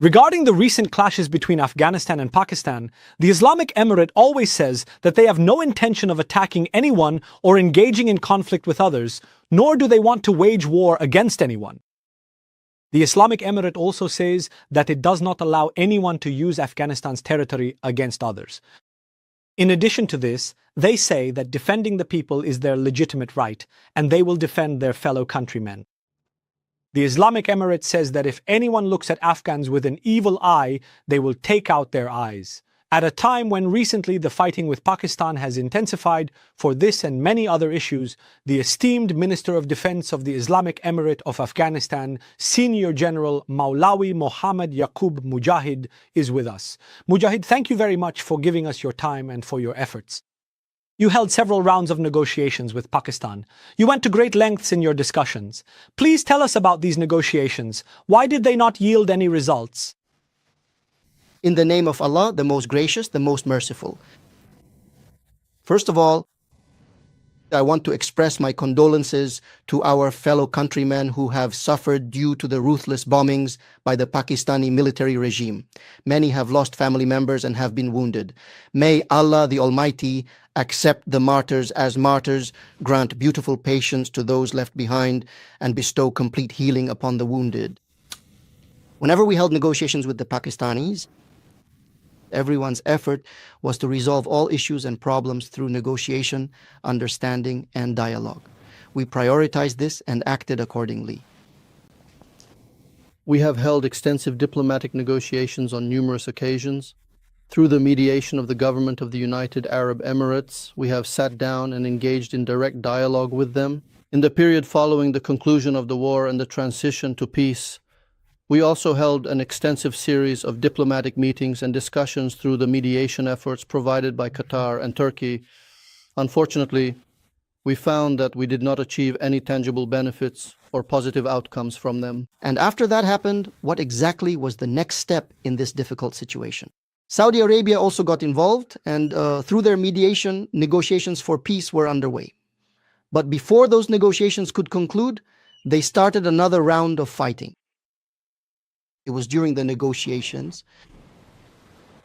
Regarding the recent clashes between Afghanistan and Pakistan, the Islamic Emirate always says that they have no intention of attacking anyone or engaging in conflict with others, nor do they want to wage war against anyone. The Islamic Emirate also says that it does not allow anyone to use Afghanistan's territory against others. In addition to this, they say that defending the people is their legitimate right, and they will defend their fellow countrymen. The Islamic Emirate says that if anyone looks at Afghans with an evil eye, they will take out their eyes. At a time when recently the fighting with Pakistan has intensified for this and many other issues, the esteemed Minister of Defense of the Islamic Emirate of Afghanistan, Senior General Maulawi Mohammad Yaqub Mujahid, is with us. Mujahid, thank you very much for giving us your time and for your efforts. You held several rounds of negotiations with Pakistan. You went to great lengths in your discussions. Please tell us about these negotiations. Why did they not yield any results? In the name of Allah, the most gracious, the most merciful. First of all, I want to express my condolences to our fellow countrymen who have suffered due to the ruthless bombings by the Pakistani military regime. Many have lost family members and have been wounded. May Allah the Almighty accept the martyrs as martyrs, grant beautiful patience to those left behind, and bestow complete healing upon the wounded. Whenever we held negotiations with the Pakistanis, everyone's effort was to resolve all issues and problems through negotiation, understanding, and dialogue. We prioritized this and acted accordingly. We have held extensive diplomatic negotiations on numerous occasions. Through the mediation of the government of the United Arab Emirates, we have sat down and engaged in direct dialogue with them. In the period following the conclusion of the war and the transition to peace, we also held an extensive series of diplomatic meetings and discussions through the mediation efforts provided by Qatar and Turkey. Unfortunately, we found that we did not achieve any tangible benefits or positive outcomes from them. And after that happened, what exactly was the next step in this difficult situation? Saudi Arabia also got involved, and through their mediation, negotiations for peace were underway. But before those negotiations could conclude, they started another round of fighting. It was during the negotiations.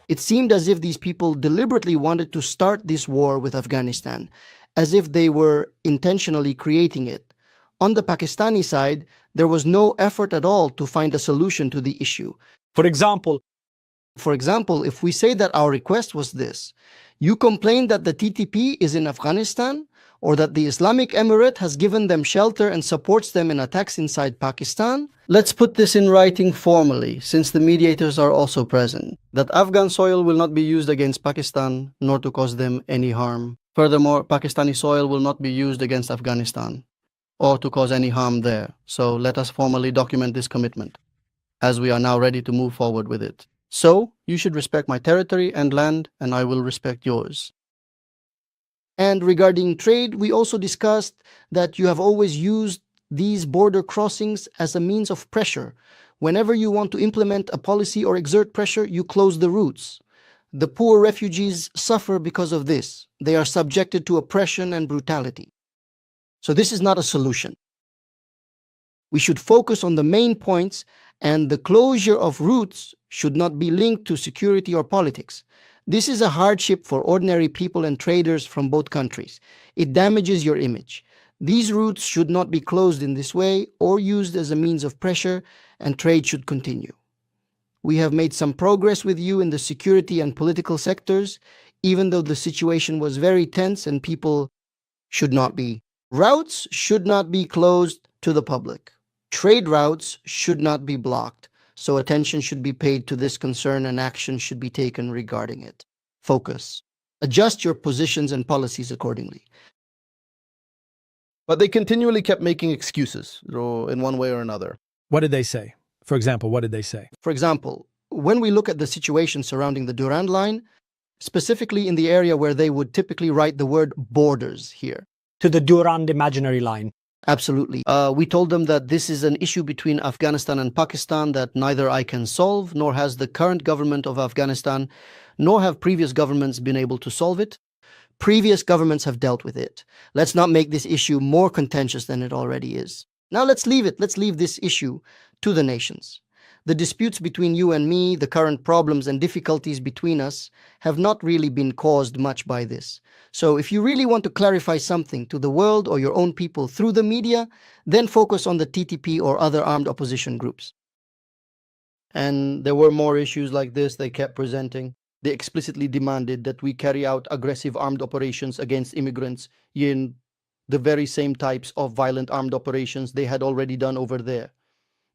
It seemed as if these people deliberately wanted to start this war with Afghanistan, as if they were intentionally creating it. On the Pakistani side, there was no effort at all to find a solution to the issue. For example, if we say that our request was this: you complain that the TTP is in Afghanistan, or that the Islamic Emirate has given them shelter and supports them in attacks inside Pakistan. Let's put this in writing formally, since the mediators are also present, that Afghan soil will not be used against Pakistan, nor to cause them any harm. Furthermore, Pakistani soil will not be used against Afghanistan, or to cause any harm there. So let us formally document this commitment, as we are now ready to move forward with it. So, you should respect my territory and land, and I will respect yours. And regarding trade, we also discussed that you have always used these border crossings as a means of pressure. Whenever you want to implement a policy or exert pressure, you close the routes. The poor refugees suffer because of this. They are subjected to oppression and brutality. So this is not a solution. We should focus on the main points, and the closure of routes should not be linked to security or politics. This is a hardship for ordinary people and traders from both countries. It damages your image. These routes should not be closed in this way or used as a means of pressure, and trade should continue. We have made some progress with you in the security and political sectors, even though the situation was very tense and people should not be. Routes should not be closed to the public. Trade routes should not be blocked. So attention should be paid to this concern and action should be taken regarding it. Focus. Adjust your positions and policies accordingly. But they continually kept making excuses, in one way or another. what did they say? For example, what did they say? For example, when we look at the situation surrounding the Durand Line, specifically in the area where they would typically write the word borders here. To the Durand imaginary line. Absolutely. We told them that this is an issue between Afghanistan and Pakistan that neither I can solve, nor has the current government of Afghanistan, nor have previous governments been able to solve it. Previous governments have dealt with it. Let's not make this issue more contentious than it already is. Now let's leave it. Let's leave this issue to the nations. The disputes between you and me, the current problems and difficulties between us, have not really been caused much by this. So if you really want to clarify something to the world or your own people through the media, then focus on the TTP or other armed opposition groups. And there were more issues like this they kept presenting. They explicitly demanded that we carry out aggressive armed operations against immigrants in the very same types of violent armed operations they had already done over there.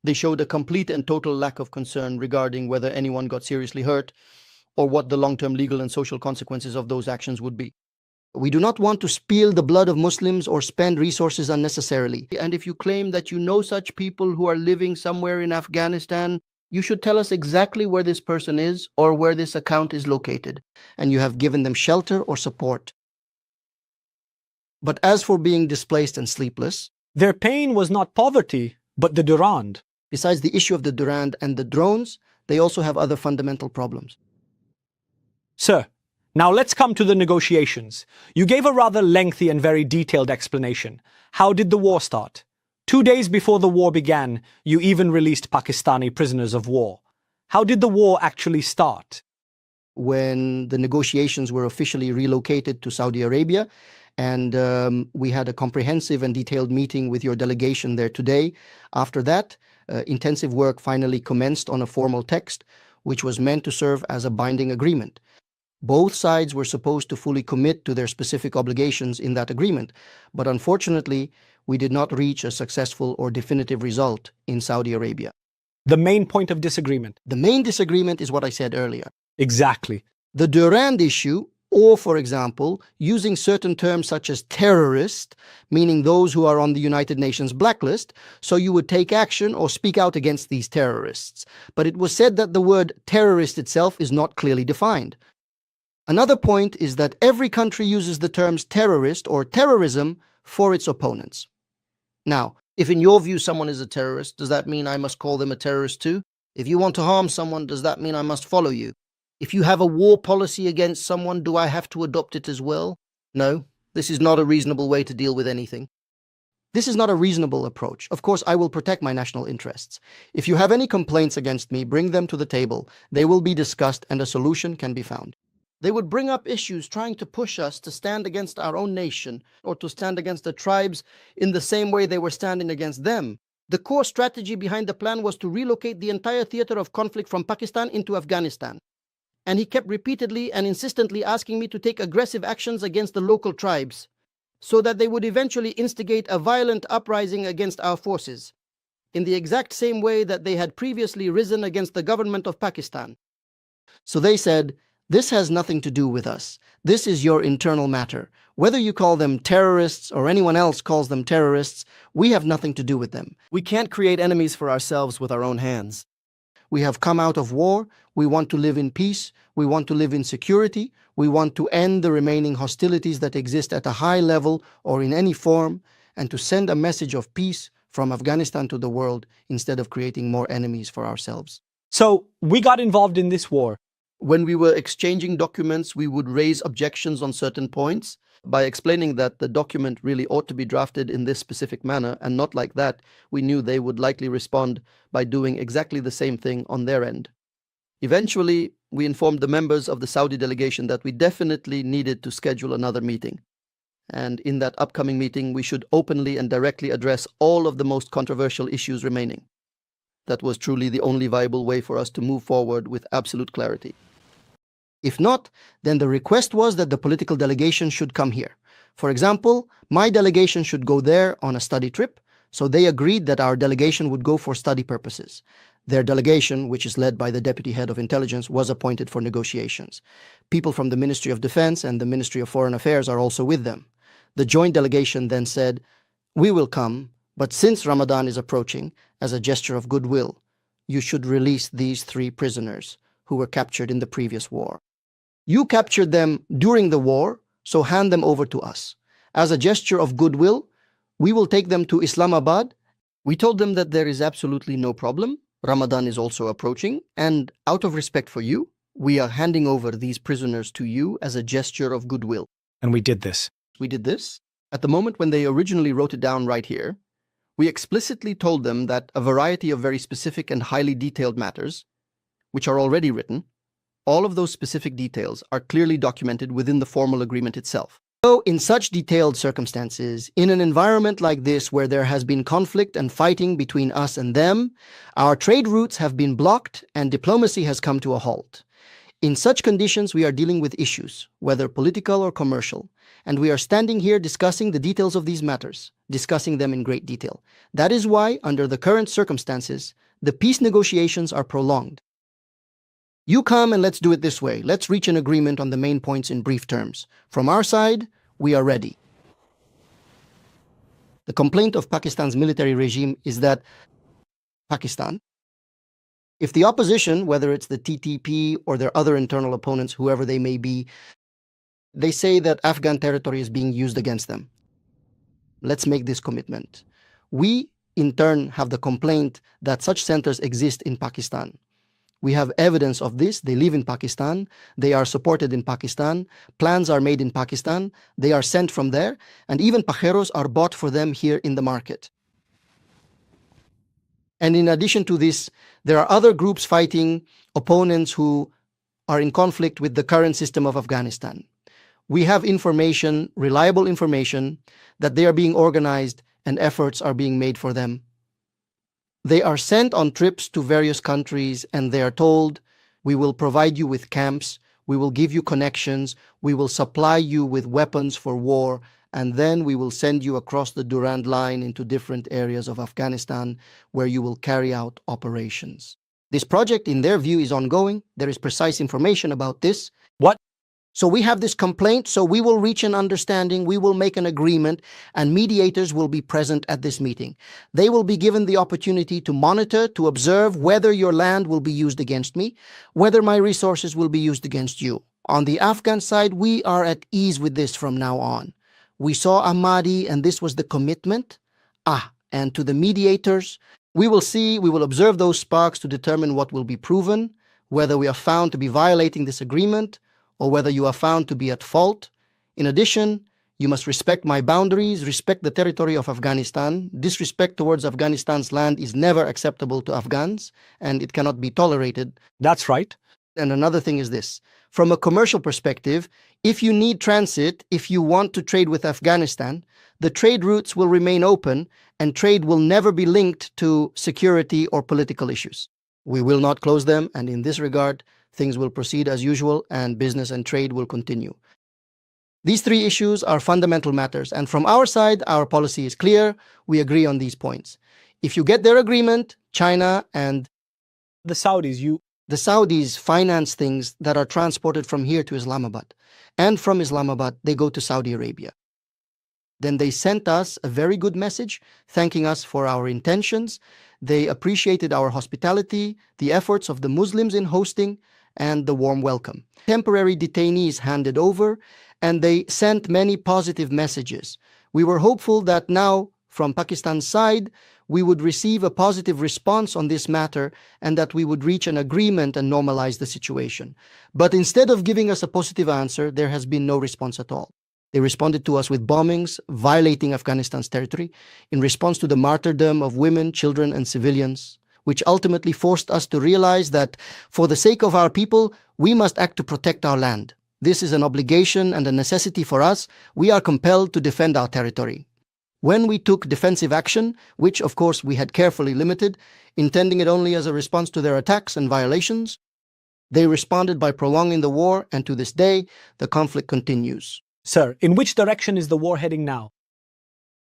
They showed a complete and total lack of concern regarding whether anyone got seriously hurt or what the long-term legal and social consequences of those actions would be. We do not want to spill the blood of Muslims or spend resources unnecessarily. And if you claim that you know such people who are living somewhere in Afghanistan, you should tell us exactly where this person is or where this account is located. And you have given them shelter or support. But as for being displaced and sleepless, their pain was not poverty, but the Durand. Besides the issue of the Durand and the drones, they also have other fundamental problems. Sir, now let's come to the negotiations. You gave a rather lengthy and very detailed explanation. How did the war start? 2 days before the war began, you even released Pakistani prisoners of war. How did the war actually start? When the negotiations were officially relocated to Saudi Arabia, and we had a comprehensive and detailed meeting with your delegation there today. After that, intensive work finally commenced on a formal text, which was meant to serve as a binding agreement. Both sides were supposed to fully commit to their specific obligations in that agreement, but unfortunately, we did not reach a successful or definitive result in Saudi Arabia. The main point of disagreement. The main disagreement is what I said earlier. Exactly. The Durand issue, or for example, using certain terms such as terrorist, meaning those who are on the United Nations blacklist, so you would take action or speak out against these terrorists. But it was said that the word terrorist itself is not clearly defined. Another point is that every country uses the terms terrorist or terrorism for its opponents. Now, if in your view someone is a terrorist, does that mean I must call them a terrorist too? If you want to harm someone, does that mean I must follow you? If you have a war policy against someone, do I have to adopt it as well? No, this is not a reasonable way to deal with anything. This is not a reasonable approach. Of course, I will protect my national interests. If you have any complaints against me, bring them to the table. They will be discussed and a solution can be found. They would bring up issues trying to push us to stand against our own nation or to stand against the tribes in the same way they were standing against them. The core strategy behind the plan was to relocate the entire theater of conflict from Pakistan into Afghanistan. And he kept repeatedly and insistently asking me to take aggressive actions against the local tribes so that they would eventually instigate a violent uprising against our forces, in the exact same way that they had previously risen against the government of Pakistan. So they said, this has nothing to do with us. This is your internal matter. Whether you call them terrorists or anyone else calls them terrorists, we have nothing to do with them. We can't create enemies for ourselves with our own hands. We have come out of war. We want to live in peace. We want to live in security. We want to end the remaining hostilities that exist at a high level or in any form, and to send a message of peace from Afghanistan to the world instead of creating more enemies for ourselves. So we got involved in this war. When we were exchanging documents, we would raise objections on certain points. By explaining that the document really ought to be drafted in this specific manner and not like that, we knew they would likely respond by doing exactly the same thing on their end. Eventually, we informed the members of the Saudi delegation that we definitely needed to schedule another meeting. And in that upcoming meeting, we should openly and directly address all of the most controversial issues remaining. That was truly the only viable way for us to move forward with absolute clarity. If not, then the request was that the political delegation should come here. For example, my delegation should go there on a study trip, so they agreed that our delegation would go for study purposes. Their delegation, which is led by the Deputy Head of Intelligence, was appointed for negotiations. People from the Ministry of Defense and the Ministry of Foreign Affairs are also with them. The joint delegation then said, "We will come, but since Ramadan is approaching, as a gesture of goodwill, you should release these 3 prisoners who were captured in the previous war. You captured them during the war, so hand them over to us. As a gesture of goodwill, we will take them to Islamabad." We told them that there is absolutely no problem. Ramadan is also approaching, and out of respect for you, we are handing over these prisoners to you as a gesture of goodwill. And we did this. We did this. At the moment when they originally wrote it down right here, We explicitly told them that a variety of very specific and highly detailed matters, which are already written, all of those specific details are clearly documented within the formal agreement itself. So, in such detailed circumstances, in an environment like this where there has been conflict and fighting between us and them, our trade routes have been blocked and diplomacy has come to a halt. In such conditions, we are dealing with issues, whether political or commercial, and we are standing here discussing the details of these matters, discussing them in great detail. That is why, under the current circumstances, the peace negotiations are prolonged. You come and let's do it this way. Let's reach an agreement on the main points in brief terms. From our side, we are ready. The complaint of Pakistan's military regime is that Pakistan, if the opposition, whether it's the TTP or their other internal opponents, whoever they may be, they say that Afghan territory is being used against them. Let's make this commitment. We, in turn, have the complaint that such centers exist in Pakistan. We have evidence of this. They live in Pakistan. They are supported in Pakistan. Plans are made in Pakistan. They are sent from there. And even pajeros are bought for them here in the market. And in addition to this, there are other groups fighting, opponents who are in conflict with the current system of Afghanistan. We have information, reliable information, that they are being organized and efforts are being made for them. They are sent on trips to various countries and they are told, we will provide you with camps, we will give you connections, we will supply you with weapons for war, and then we will send you across the Durand Line into different areas of Afghanistan where you will carry out operations. This project, in their view, is ongoing. There is precise information about this. What? So we have this complaint, so we will reach an understanding, we will make an agreement, and mediators will be present at this meeting. They will be given the opportunity to monitor, to observe whether your land will be used against me, whether my resources will be used against you. On the Afghan side, we are at ease with this from now on. We saw Ahmadi, and this was the commitment. And to the mediators, we will see, we will observe those sparks to determine what will be proven, whether we are found to be violating this agreement, or whether you are found to be at fault. In addition, you must respect my boundaries, respect the territory of Afghanistan. Disrespect towards Afghanistan's land is never acceptable to Afghans, and it cannot be tolerated. That's right. And another thing is this. From a commercial perspective, if you need transit, if you want to trade with Afghanistan, the trade routes will remain open and trade will never be linked to security or political issues. We will not close them, and in this regard, things will proceed as usual and business and trade will continue. These three issues are fundamental matters, and from our side, our policy is clear. We agree on these points. If you get their agreement, China and The Saudis finance things that are transported from here to Islamabad, and from Islamabad, they go to Saudi Arabia. Then they sent us a very good message, thanking us for our intentions. They appreciated our hospitality, the efforts of the Muslims in hosting, and the warm welcome. Temporary detainees handed over, and they sent many positive messages. We were hopeful that now, from Pakistan's side, we would receive a positive response on this matter and that we would reach an agreement and normalize the situation. But instead of giving us a positive answer, there has been no response at all. They responded to us with bombings, violating Afghanistan's territory, in response to the martyrdom of women, children, and civilians, which ultimately forced us to realize that for the sake of our people, we must act to protect our land. This is an obligation and a necessity for us. We are compelled to defend our territory. When we took defensive action, which of course we had carefully limited, intending it only as a response to their attacks and violations, they responded by prolonging the war, and to this day, the conflict continues. Sir, in which direction is the war heading now?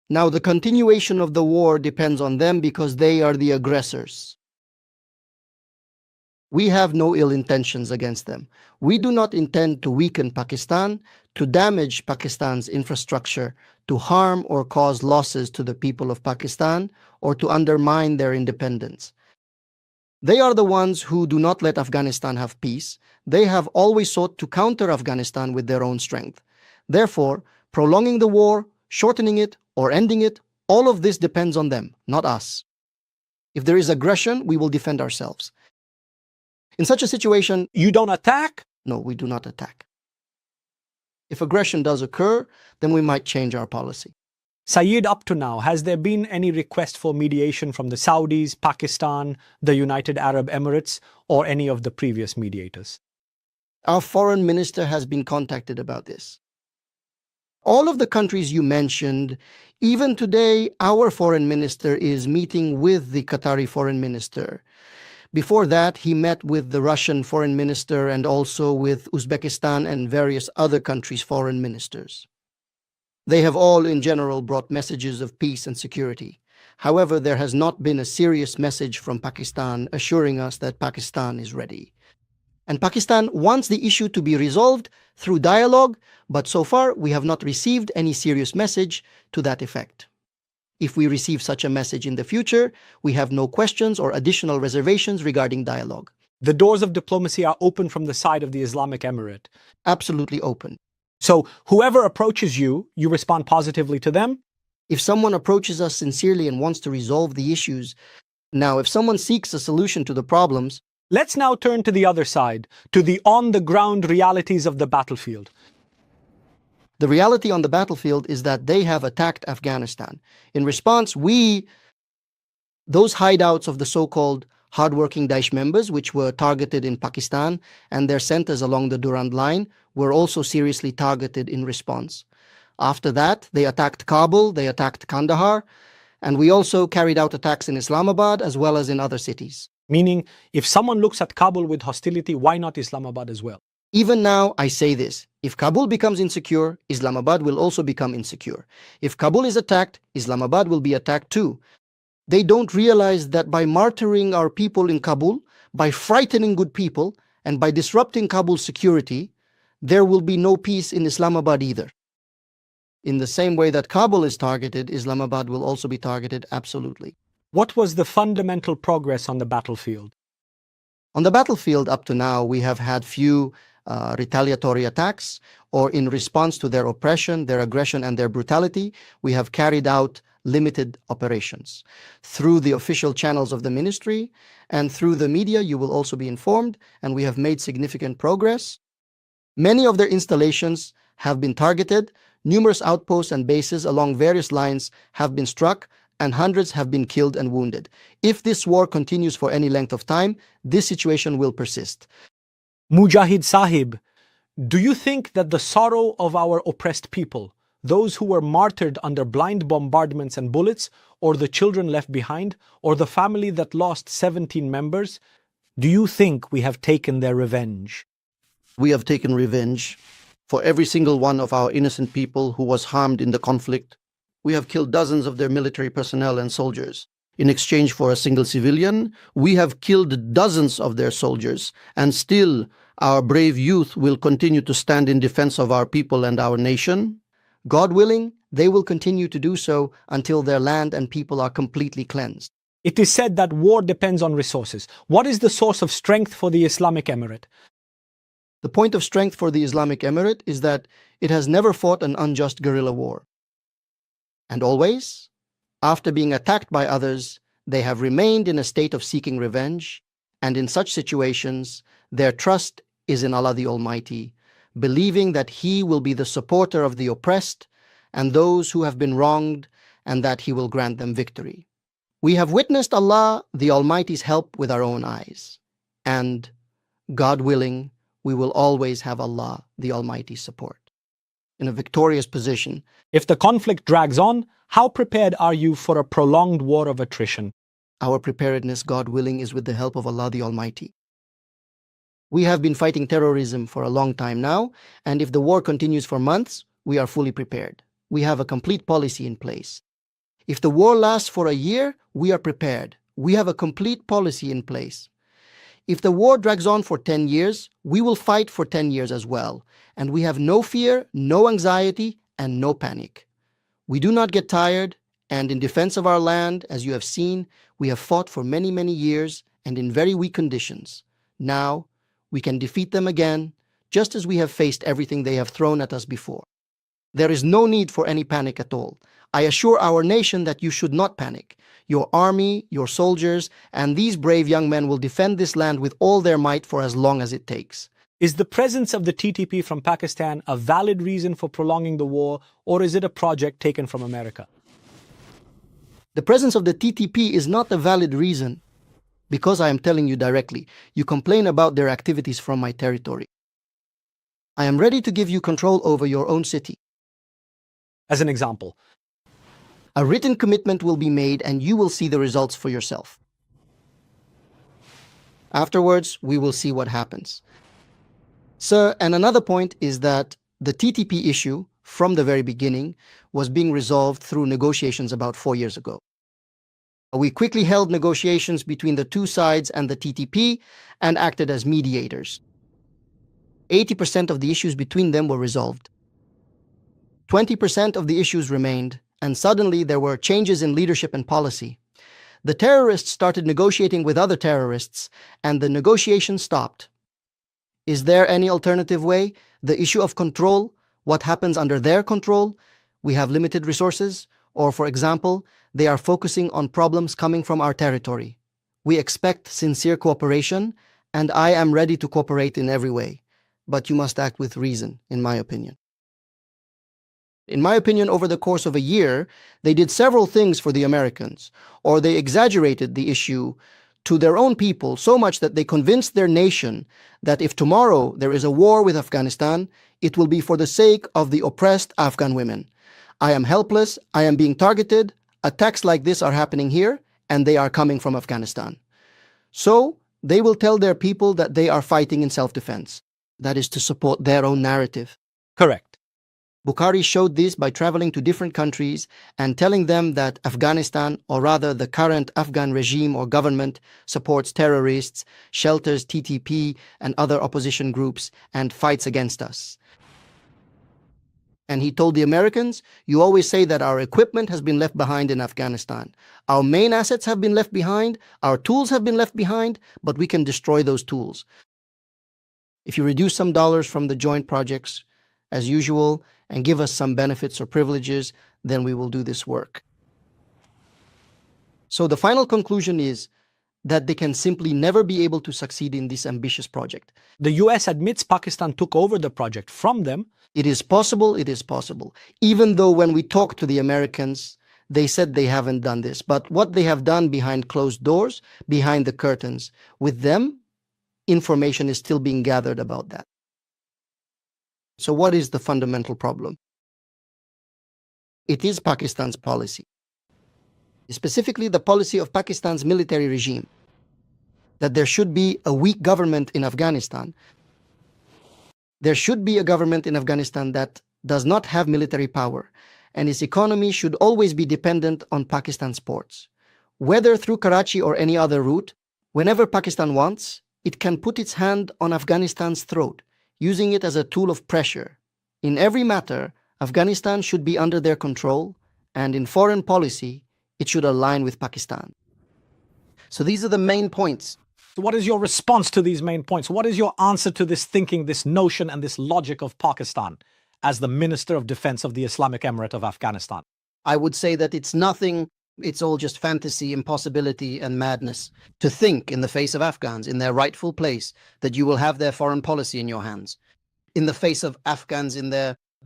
Now, the continuation of the war depends on them because they are the aggressors. We have no ill intentions against them. We do not intend to weaken Pakistan, to damage Pakistan's infrastructure, to harm or cause losses to the people of Pakistan, or to undermine their independence. They are the ones who do not let Afghanistan have peace. They have always sought to counter Afghanistan with their own strength. Therefore, prolonging the war, shortening it, or ending it, all of this depends on them, not us. If there is aggression, we will defend ourselves. In such a situation, You don't attack? no, we do not attack. If aggression does occur, then we might change our policy. Saeed, up to now, has there been any request for mediation from the Saudis, Pakistan, the United Arab Emirates, or any of the previous mediators? Our foreign minister has been contacted about this. All of the countries you mentioned, even today, our foreign minister is meeting with the Qatari foreign minister. Before that, he met with the Russian foreign minister and also with Uzbekistan and various other countries' foreign ministers. They have all, in general, brought messages of peace and security. However, there has not been a serious message from Pakistan assuring us that Pakistan is ready. And Pakistan wants the issue to be resolved through dialogue, but so far we have not received any serious message to that effect. If we receive such a message in the future, we have no questions or additional reservations regarding dialogue. The doors of diplomacy are open from the side of the Islamic Emirate. Absolutely open. So whoever approaches you, you respond positively to them? If someone approaches us sincerely and wants to resolve the issues, now if someone seeks a solution to the problems, Let's now turn to the other side, to the on-the-ground realities of the battlefield. the reality on the battlefield is that they have attacked Afghanistan. In response, those hideouts of the so-called hardworking Daesh members, which were targeted in Pakistan, and their centers along the Durand Line, were also seriously targeted in response. After that, they attacked Kabul, they attacked Kandahar, and we also carried out attacks in Islamabad as well as in other cities. Meaning, if someone looks at Kabul with hostility, why not Islamabad as well? Even now, I say this. If Kabul becomes insecure, Islamabad will also become insecure. If Kabul is attacked, Islamabad will be attacked too. They don't realize that by martyring our people in Kabul, by frightening good people, and by disrupting Kabul's security, there will be no peace in Islamabad either. In the same way that Kabul is targeted, Islamabad will also be targeted absolutely. What was the fundamental progress on the battlefield? On the battlefield up to now, we have had few retaliatory attacks, or in response to their oppression, their aggression, and their brutality, we have carried out limited operations. Through the official channels of the ministry and through the media, you will also be informed, and we have made significant progress. Many of their installations have been targeted, numerous outposts and bases along various lines have been struck, and hundreds have been killed and wounded. If this war continues for any length of time, this situation will persist. Mujahid Sahib, do you think that the sorrow of our oppressed people, those who were martyred under blind bombardments and bullets, or the children left behind, or the family that lost 17 members, do you think we have taken their revenge? We have taken revenge for every single one of our innocent people who was harmed in the conflict. We have killed dozens of their military personnel and soldiers. In exchange for a single civilian, we have killed dozens of their soldiers, and still our brave youth will continue to stand in defense of our people and our nation. God willing, they will continue to do so until their land and people are completely cleansed. It is said that war depends on resources. What is the source of strength for the Islamic Emirate? The point of strength for the Islamic Emirate is that it has never fought an unjust guerrilla war. And always, after being attacked by others, they have remained in a state of seeking revenge, and in such situations, their trust is in Allah the Almighty, believing that He will be the supporter of the oppressed and those who have been wronged, and that He will grant them victory. We have witnessed Allah the Almighty's help with our own eyes, and, God willing, we will always have Allah the Almighty's support. In a victorious position. If the conflict drags on, how prepared are you for a prolonged war of attrition? Our preparedness, God willing, is with the help of Allah the Almighty. We have been fighting terrorism for a long time now, and if the war continues for months, we are fully prepared. We have a complete policy in place. If the war lasts for a year, we are prepared. We have a complete policy in place. If the war drags on for 10 years, we will fight for 10 years as well, and we have no fear, no anxiety, and no panic. We do not get tired, and in defense of our land, as you have seen, we have fought for many, many years and in very weak conditions. Now, we can defeat them again, just as we have faced everything they have thrown at us before. There is no need for any panic at all. I assure our nation that you should not panic. Your army, your soldiers, and these brave young men will defend this land with all their might for as long as it takes. Is the presence of the TTP from Pakistan a valid reason for prolonging the war, or is it a project taken from America? The presence of the TTP is not a valid reason because I am telling you directly. You complain about their activities from my territory. I am ready to give you control over your own city. As an example, a written commitment will be made and you will see the results for yourself. Afterwards, we will see what happens. Sir, and another point is that the TTP issue, from the very beginning, was being resolved through negotiations about 4 years ago. We quickly held negotiations between the two sides and the TTP and acted as mediators. 80% of the issues between them were resolved. 20% of the issues remained, and suddenly there were changes in leadership and policy. The terrorists started negotiating with other terrorists, and the negotiation stopped. Is there any alternative way? The issue of control, what happens under their control? We have limited resources, or for example, they are focusing on problems coming from our territory. We expect sincere cooperation, and I am ready to cooperate in every way. But you must act with reason, in my opinion. In my opinion, over the course of a year, they did several things for the Americans, or they exaggerated the issue to their own people so much that they convinced their nation that if tomorrow there is a war with Afghanistan, it will be for the sake of the oppressed Afghan women. I am helpless, I am being targeted, attacks like this are happening here, and they are coming from Afghanistan. So, they will tell their people that they are fighting in self-defense. That is to support their own narrative. correct. Bukhari showed this by traveling to different countries and telling them that Afghanistan, or rather the current Afghan regime or government, supports terrorists, shelters TTP and other opposition groups, and fights against us. And he told the Americans, you always say that our equipment has been left behind in Afghanistan. Our main assets have been left behind, our tools have been left behind, but we can destroy those tools. If you reduce some dollars from the joint projects, as usual, and give us some benefits or privileges, then we will do this work. So the final conclusion is that they can simply never be able to succeed in this ambitious project. The US admits Pakistan took over the project from them. It is possible, even though when we talked to the Americans, they said they haven't done this. But what they have done behind closed doors, behind the curtains, with them, information is still being gathered about that. So what is the fundamental problem? It is Pakistan's policy, specifically the policy of Pakistan's military regime, that there should be a weak government in Afghanistan. There should be a government in Afghanistan that does not have military power, and its economy should always be dependent on Pakistan's ports. Whether through Karachi or any other route, whenever Pakistan wants, it can put its hand on Afghanistan's throat, using it as a tool of pressure. In every matter, Afghanistan should be under their control, and in foreign policy, it should align with Pakistan. So these are the main points. So what is your response to these main points? What is your answer to this thinking, this notion, and this logic of Pakistan as the Minister of Defense of the Islamic Emirate of Afghanistan? I would say that it's nothing, it's all just fantasy, impossibility, and madness. To think in the face of Afghans, in their rightful place, that you will have their foreign policy in your hands. In the face of Afghans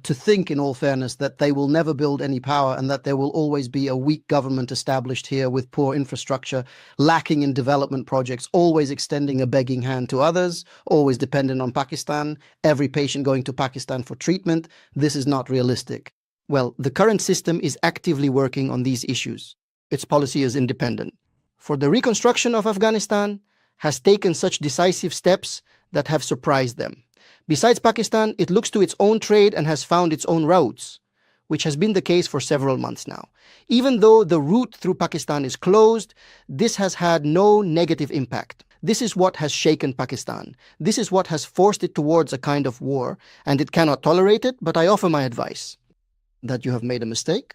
to think, in all fairness, that they will never build any power and that there will always be a weak government established here with poor infrastructure, lacking in development projects, always extending a begging hand to others, always dependent on Pakistan, every patient going to Pakistan for treatment. This is not realistic. Well, the current system is actively working on these issues. Its policy is independent. For the reconstruction of Afghanistan, has taken such decisive steps that have surprised them. Besides Pakistan, it looks to its own trade and has found its own routes, which has been the case for several months now. Even though the route through Pakistan is closed, this has had no negative impact. This is what has shaken Pakistan. This is what has forced it towards a kind of war, and it cannot tolerate it, but I offer my advice that you have made a mistake.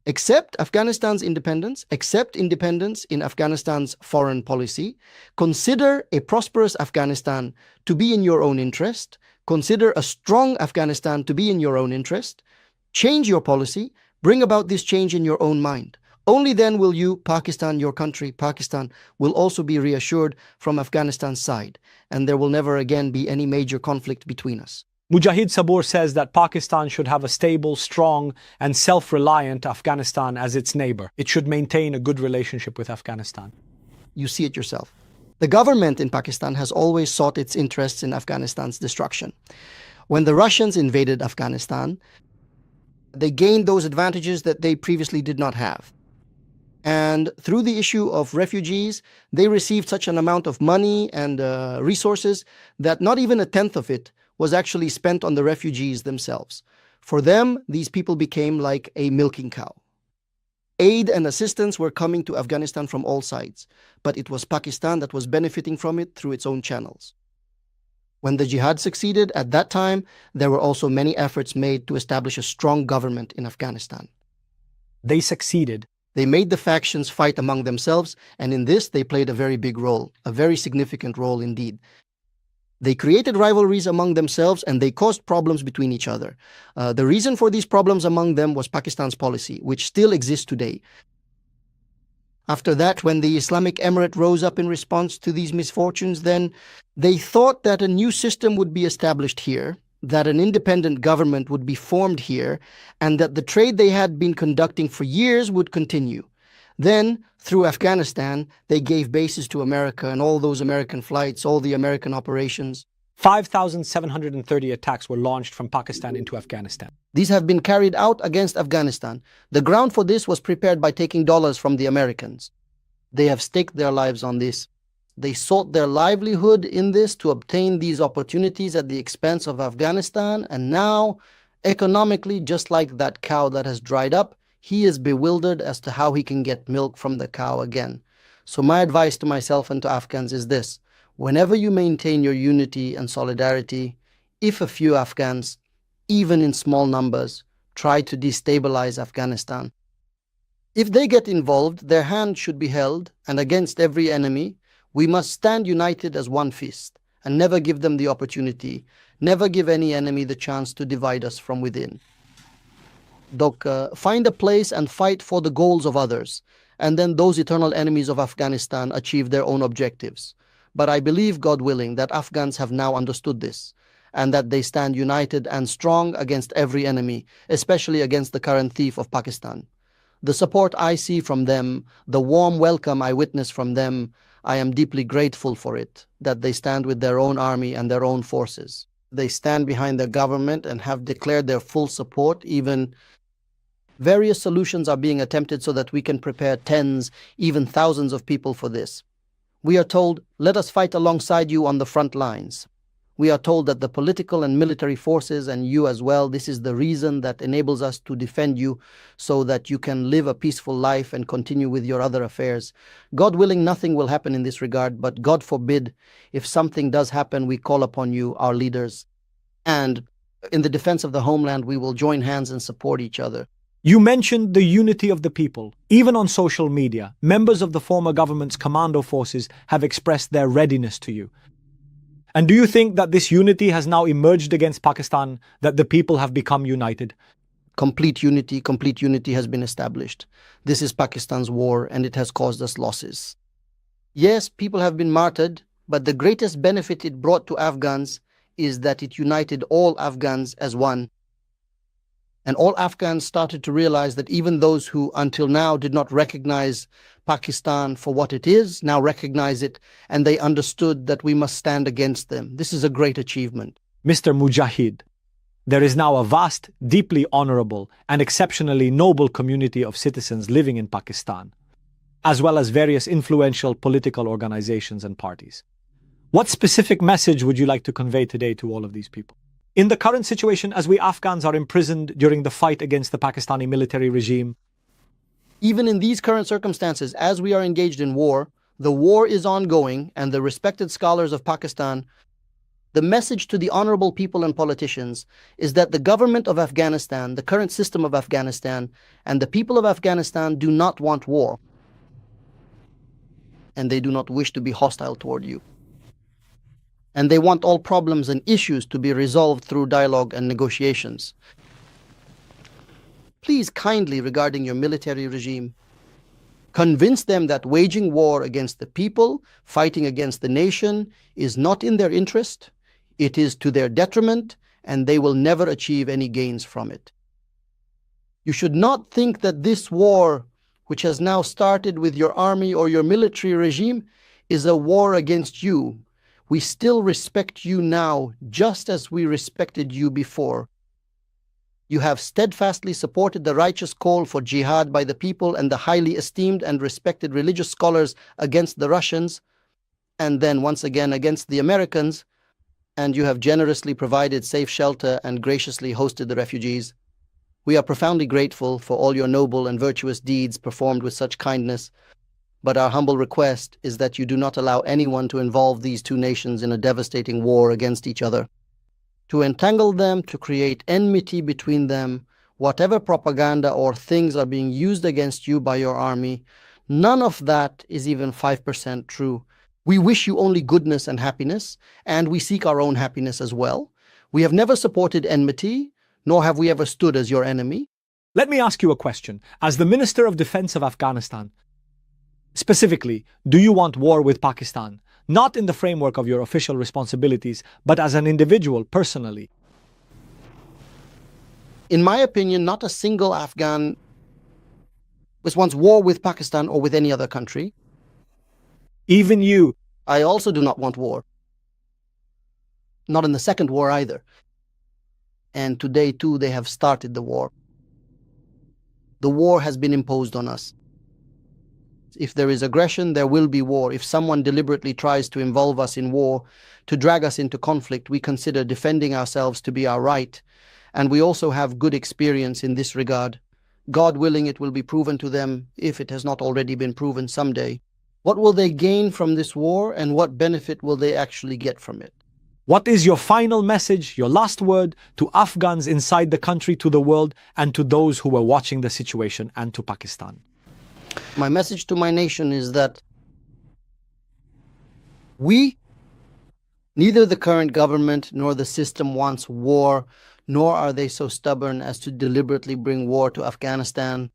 Accept Afghanistan's independence, accept independence in Afghanistan's foreign policy, consider a prosperous Afghanistan to be in your own interest, consider a strong Afghanistan to be in your own interest, change your policy, bring about this change in your own mind. Only then will you, Pakistan, your country, Pakistan, will also be reassured from Afghanistan's side, and there will never again be any major conflict between us. Mujahid Sabur says that Pakistan should have a stable, strong, and self-reliant Afghanistan as its neighbor. It should maintain a good relationship with Afghanistan. You see it yourself. The government in Pakistan has always sought its interests in Afghanistan's destruction. When the Russians invaded Afghanistan, they gained those advantages that they previously did not have. And through the issue of refugees, they received such an amount of money and resources that not even a tenth of it was actually spent on the refugees themselves. For them, these people became like a milking cow. Aid and assistance were coming to Afghanistan from all sides, but it was Pakistan that was benefiting from it through its own channels. When the jihad succeeded, at that time, there were also many efforts made to establish a strong government in Afghanistan. They succeeded. They made the factions fight among themselves, and in this they played a very big role, a very significant role indeed. They created rivalries among themselves and they caused problems between each other. The reason for these problems among them was Pakistan's policy, which still exists today. After that, when the Islamic Emirate rose up in response to these misfortunes, then they thought that a new system would be established here, that an independent government would be formed here, and that the trade they had been conducting for years would continue. Then, through Afghanistan, they gave bases to America and all those American flights, all the American operations. 5,730 attacks were launched from Pakistan into Afghanistan. These have been carried out against Afghanistan. The ground for this was prepared by taking dollars from the Americans. They have staked their lives on this. They sought their livelihood in this to obtain these opportunities at the expense of Afghanistan, and now, economically, just like that cow that has dried up, he is bewildered as to how he can get milk from the cow again. So my advice to myself and to Afghans is this: whenever you maintain your unity and solidarity, if a few Afghans, even in small numbers, try to destabilize Afghanistan, if they get involved, their hand should be held, and against every enemy, we must stand united as one fist and never give them the opportunity, never give any enemy the chance to divide us from within. Find a place and fight for the goals of others, and then those eternal enemies of Afghanistan achieve their own objectives. But I believe, God willing, that Afghans have now understood this, and that they stand united and strong against every enemy, especially against the current thief of Pakistan. The support I see from them, the warm welcome I witness from them, I am deeply grateful for it, that they stand with their own army and their own forces. They stand behind their government and have declared their full support. Even various solutions are being attempted so that we can prepare tens, even thousands of people for this. We are told, let us fight alongside you on the front lines. We are told that the political and military forces, and you as well, this is the reason that enables us to defend you so that you can live a peaceful life and continue with your other affairs. God willing, nothing will happen in this regard, but God forbid, if something does happen, we call upon you, our leaders. And in the defense of the homeland, we will join hands and support each other. You mentioned the unity of the people. Even on social media, members of the former government's commando forces have expressed their readiness to you. And do you think that this unity has now emerged against Pakistan, that the people have become united? Complete unity has been established. This is Pakistan's war, and it has caused us losses. Yes, people have been martyred, but the greatest benefit it brought to Afghans is that it united all Afghans as one. And all Afghans started to realize that even those who until now did not recognize Pakistan for what it is, now recognize it, and they understood that we must stand against them. This is a great achievement. Mr. Mujahid, there is now a vast, deeply honorable, and exceptionally noble community of citizens living in Pakistan, as well as various influential political organizations and parties. What specific message would you like to convey today to all of these people? In the current situation, as we Afghans are imprisoned during the fight against the Pakistani military regime, even in these current circumstances, as we are engaged in war, the war is ongoing, and the respected scholars of Pakistan, the message to the honorable people and politicians is that the government of Afghanistan, the current system of Afghanistan, and the people of Afghanistan do not want war, and they do not wish to be hostile toward you. And they want all problems and issues to be resolved through dialogue and negotiations. Please kindly, regarding your military regime, convince them that waging war against the people, fighting against the nation, is not in their interest. It is to their detriment, and they will never achieve any gains from it. You should not think that this war, which has now started with your army or your military regime, is a war against you. We still respect you now, just as we respected you before. You have steadfastly supported the righteous call for jihad by the people and the highly esteemed and respected religious scholars against the Russians, and then once again against the Americans, and you have generously provided safe shelter and graciously hosted the refugees. We are profoundly grateful for all your noble and virtuous deeds performed with such kindness, but our humble request is that you do not allow anyone to involve these two nations in a devastating war against each other. To entangle them, to create enmity between them, whatever propaganda or things are being used against you by your army, none of that is even 5% true. We wish you only goodness and happiness, and we seek our own happiness as well. We have never supported enmity, nor have we ever stood as your enemy. Let me ask you a question. As the Minister of Defense of Afghanistan, specifically, do you want war with Pakistan? Not in the framework of your official responsibilities, but as an individual, personally. In my opinion, not a single Afghan wants war with Pakistan or with any other country. Even you. I also do not want war. Not in the second war either. And today, too, they have started the war. The war has been imposed on us. If there is aggression, there will be war. If someone deliberately tries to involve us in war, to drag us into conflict, we consider defending ourselves to be our right. And we also have good experience in this regard. God willing, it will be proven to them, if it has not already been proven someday. What will they gain from this war, and what benefit will they actually get from it? What is your final message, your last word to Afghans inside the country, to the world, and to those who were watching the situation, and to Pakistan? My message to my nation is that neither the current government nor the system wants war, nor are they so stubborn as to deliberately bring war to Afghanistan.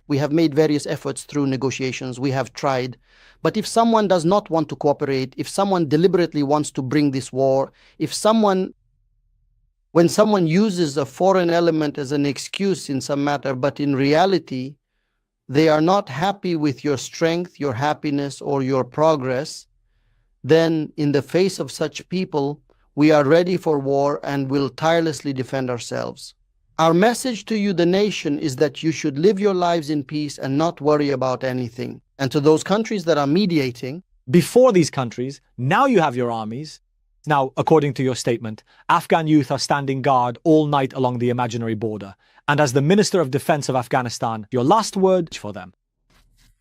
We have made various efforts through negotiations. We have tried. But if someone does not want to cooperate, if someone deliberately wants to bring this war, when someone uses a foreign element as an excuse in some matter, but in reality, they are not happy with your strength, your happiness, or your progress, then in the face of such people, we are ready for war and will tirelessly defend ourselves. Our message to you, the nation, is that you should live your lives in peace and not worry about anything. And to those countries that are mediating, before these countries, now you have your armies. Now, according to your statement, Afghan youth are standing guard all night along the imaginary border. And as the Minister of Defense of Afghanistan, your last word for them.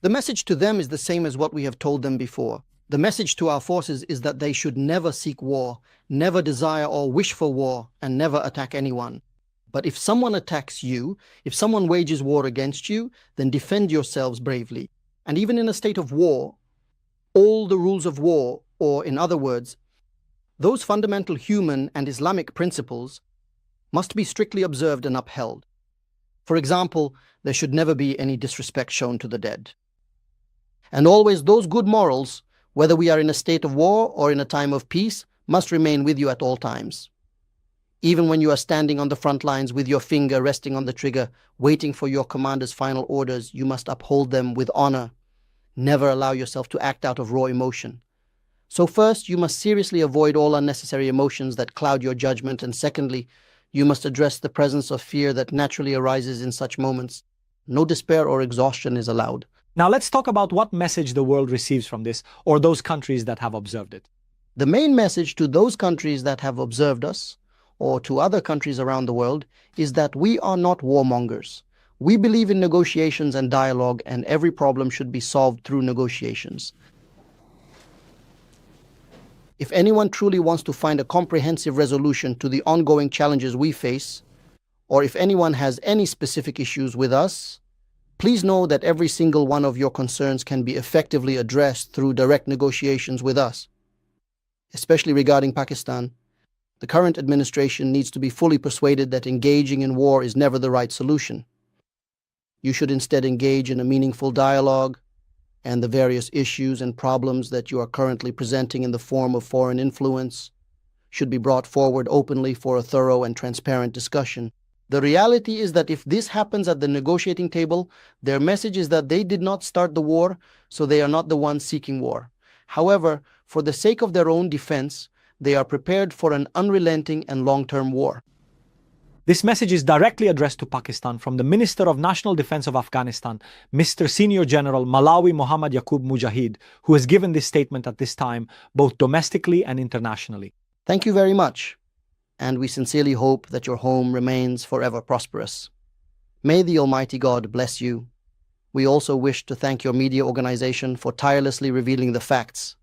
The message to them is the same as what we have told them before. The message to our forces is that they should never seek war, never desire or wish for war, and never attack anyone. But if someone attacks you, if someone wages war against you, then defend yourselves bravely. And even in a state of war, all the rules of war, or in other words, those fundamental human and Islamic principles, must be strictly observed and upheld. For example, there should never be any disrespect shown to the dead. And always those good morals, whether we are in a state of war or in a time of peace, must remain with you at all times. Even when you are standing on the front lines with your finger resting on the trigger, waiting for your commander's final orders, you must uphold them with honor. Never allow yourself to act out of raw emotion. So first, you must seriously avoid all unnecessary emotions that cloud your judgment, and secondly, you must address the presence of fear that naturally arises in such moments. No despair or exhaustion is allowed. Now let's talk about what message the world receives from this, or those countries that have observed it. The main message to those countries that have observed us, or to other countries around the world, is that we are not warmongers. We believe in negotiations and dialogue, and every problem should be solved through negotiations. If anyone truly wants to find a comprehensive resolution to the ongoing challenges we face, or if anyone has any specific issues with us, please know that every single one of your concerns can be effectively addressed through direct negotiations with us. Especially regarding Pakistan, the current administration needs to be fully persuaded that engaging in war is never the right solution. You should instead engage in a meaningful dialogue, and the various issues and problems that you are currently presenting in the form of foreign influence should be brought forward openly for a thorough and transparent discussion. The reality is that if this happens at the negotiating table, their message is that they did not start the war, so they are not the ones seeking war. However, for the sake of their own defense, they are prepared for an unrelenting and long-term war. This message is directly addressed to Pakistan from the Minister of National Defense of Afghanistan, Mr. Senior General Malawi Muhammad Yaqub Mujahid, who has given this statement at this time, both domestically and internationally. Thank you very much, and we sincerely hope that your home remains forever prosperous. May the Almighty God bless you. We also wish to thank your media organization for tirelessly revealing the facts,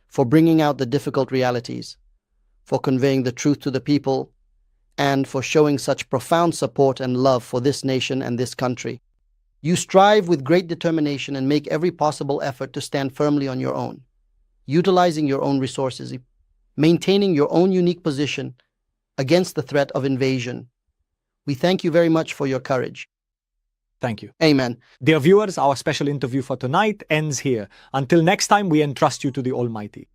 for bringing out the difficult realities, for conveying the truth to the people, and for showing such profound support and love for this nation and this country. You strive with great determination and make every possible effort to stand firmly on your own, utilizing your own resources, maintaining your own unique position against the threat of invasion. We thank you very much for your courage. Thank you. Amen. Dear viewers, our special interview for tonight ends here. Until next time, we entrust you to the Almighty.